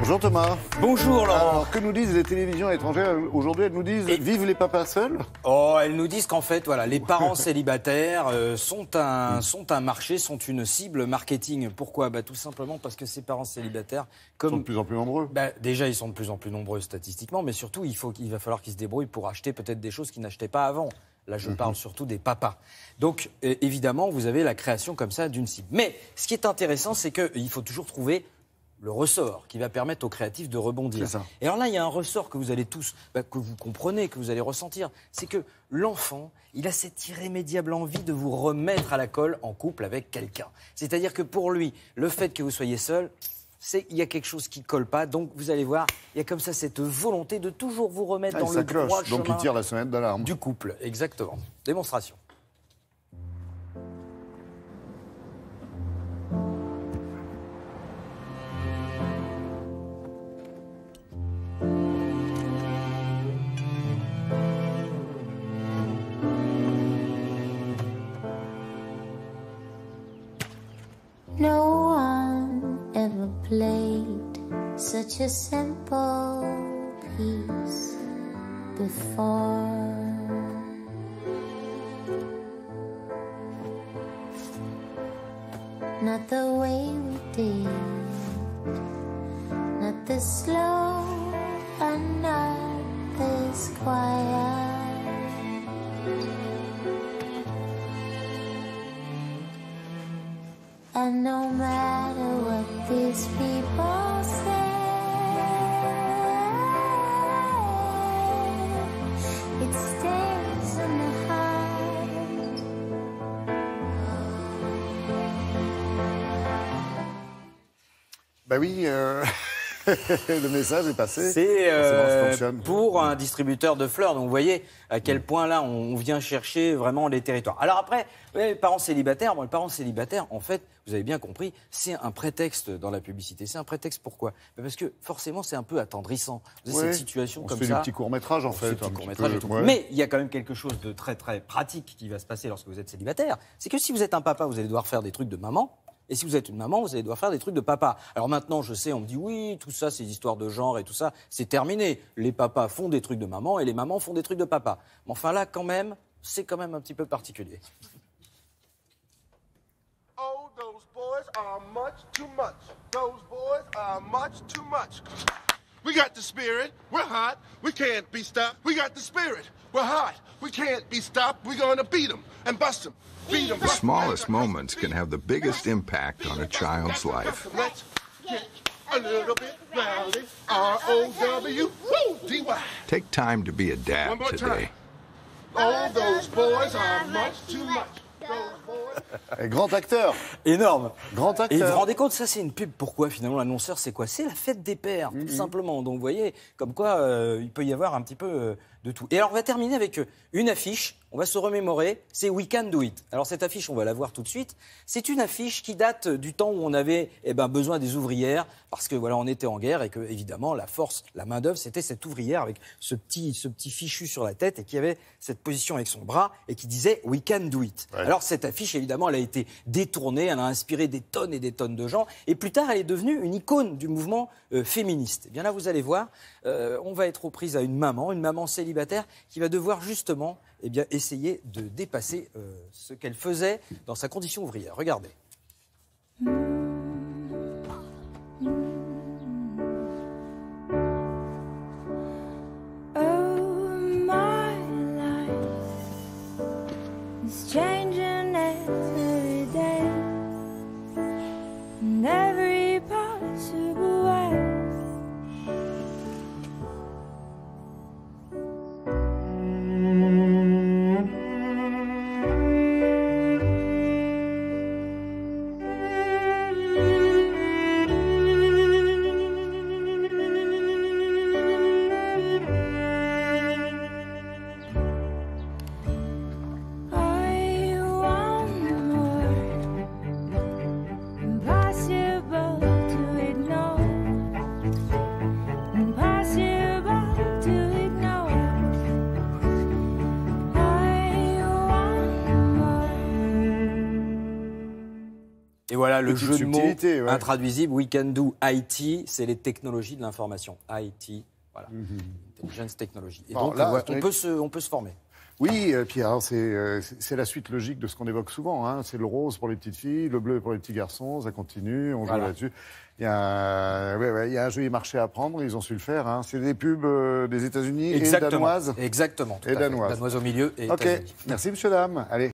Bonjour Thomas. Bonjour Laurent. Alors, que nous disent les télévisions étrangères aujourd'hui? Elles nous disent vive les papas seuls. Oh, elles nous disent qu'en fait, voilà, les parents célibataires sont un marché, sont une cible marketing. Pourquoi? Tout simplement parce que ces parents célibataires, Ils sont de plus en plus nombreux. Déjà, ils sont de plus en plus nombreux statistiquement, mais surtout, il va falloir qu'ils se débrouillent pour acheter peut-être des choses qu'ils n'achetaient pas avant. Là, je parle surtout des papas. Donc, évidemment, vous avez la création comme ça d'une cible. Mais ce qui est intéressant, c'est qu'il faut toujours trouver le ressort qui va permettre aux créatifs de rebondir. C'est ça. Et alors là, il y a un ressort que vous allez tous, que vous comprenez, que vous allez ressentir. C'est que l'enfant, il a cette irrémédiable envie de vous remettre à la colle en couple avec quelqu'un. C'est-à-dire que pour lui, le fait que vous soyez seul, il y a quelque chose qui ne colle pas. Donc, vous allez voir, il y a comme ça cette volonté de toujours vous remettre dans le droit chemin. Donc, il tire la sonnette d'alarme. Du couple, exactement. Démonstration. No one ever played such a simple piece before. Not the way we did, not this slow and not this quiet. And no matter what these people say, it stays in the heart. Bah oui, le message est passé. C'est ça fonctionne. pour un distributeur de fleurs. Donc vous voyez à quel point là on vient chercher vraiment les territoires. Alors après, les parents célibataires, les parents célibataires, en fait, vous avez bien compris, c'est un prétexte dans la publicité. C'est un prétexte pourquoi? Parce que forcément c'est un peu attendrissant. Vous avez cette situation comme ça. On fait du petit court-métrage en fait. Mais il y a quand même quelque chose de très très pratique qui va se passer lorsque vous êtes célibataire. C'est que si vous êtes un papa, vous allez devoir faire des trucs de maman. Et si vous êtes une maman, vous allez devoir faire des trucs de papa. Alors maintenant, je sais, on me dit oui, tout ça, c'est des histoires de genre et tout ça, c'est terminé. Les papas font des trucs de maman et les mamans font des trucs de papa. Mais enfin là, quand même, c'est quand même un petit peu particulier. Oh, those boys are much too much. Those boys are much too much. We got the spirit. We're hot. We can't be stopped. We got the spirit. We're hot. We can't be stopped. We're gonna beat them and bust them. The smallest moments can have the biggest impact on a child's life. Let's get a little bit rowdy. R-O-W-D-Y. Take time to be a One dad more today. time. Oh, those boys are much too much. Those boys. Grand acteur. Énorme. Grand Et vous vous acteur. rendez compte, ça c'est une pub. Pourquoi finalement l'annonceur c'est quoi? C'est la fête des pères, tout simplement. Donc vous voyez, comme quoi il peut y avoir un petit peu de tout. Et alors on va terminer avec une affiche. On va se remémorer, c'est We Can Do It. Alors cette affiche, on va la voir tout de suite. C'est une affiche qui date du temps où on avait besoin des ouvrières, parce que voilà, on était en guerre et que évidemment la force, la main d'œuvre, c'était cette ouvrière avec ce petit fichu sur la tête et qui avait cette position avec son bras et qui disait We Can Do It. Ouais. Alors cette affiche, évidemment, elle a été détournée, elle a inspiré des tonnes et des tonnes de gens, et plus tard, elle est devenue une icône du mouvement féministe. Et bien là, vous allez voir, on va être aux prises à une maman célibataire qui va devoir justement essayer de dépasser ce qu'elle faisait dans sa condition ouvrière. Regardez. Oh, my life is changing every day, in every possible way. voilà le Petite jeu de mots subtilité, ouais. intraduisible. We can do IT, c'est les technologies de l'information. IT, voilà. Intelligence Technology. Et Bon, donc, là, on peut se former. Oui, et puis alors c'est la suite logique de ce qu'on évoque souvent. Hein. C'est le rose pour les petites filles, le bleu pour les petits garçons, ça continue, on joue là-dessus. Il y a un joli marché à prendre, ils ont su le faire. Hein. C'est des pubs des États-Unis et danoises. Exactement. Tout Et à fait. danoises. Danoises au milieu et Ok, États-Unis. merci monsieur, dame. Allez.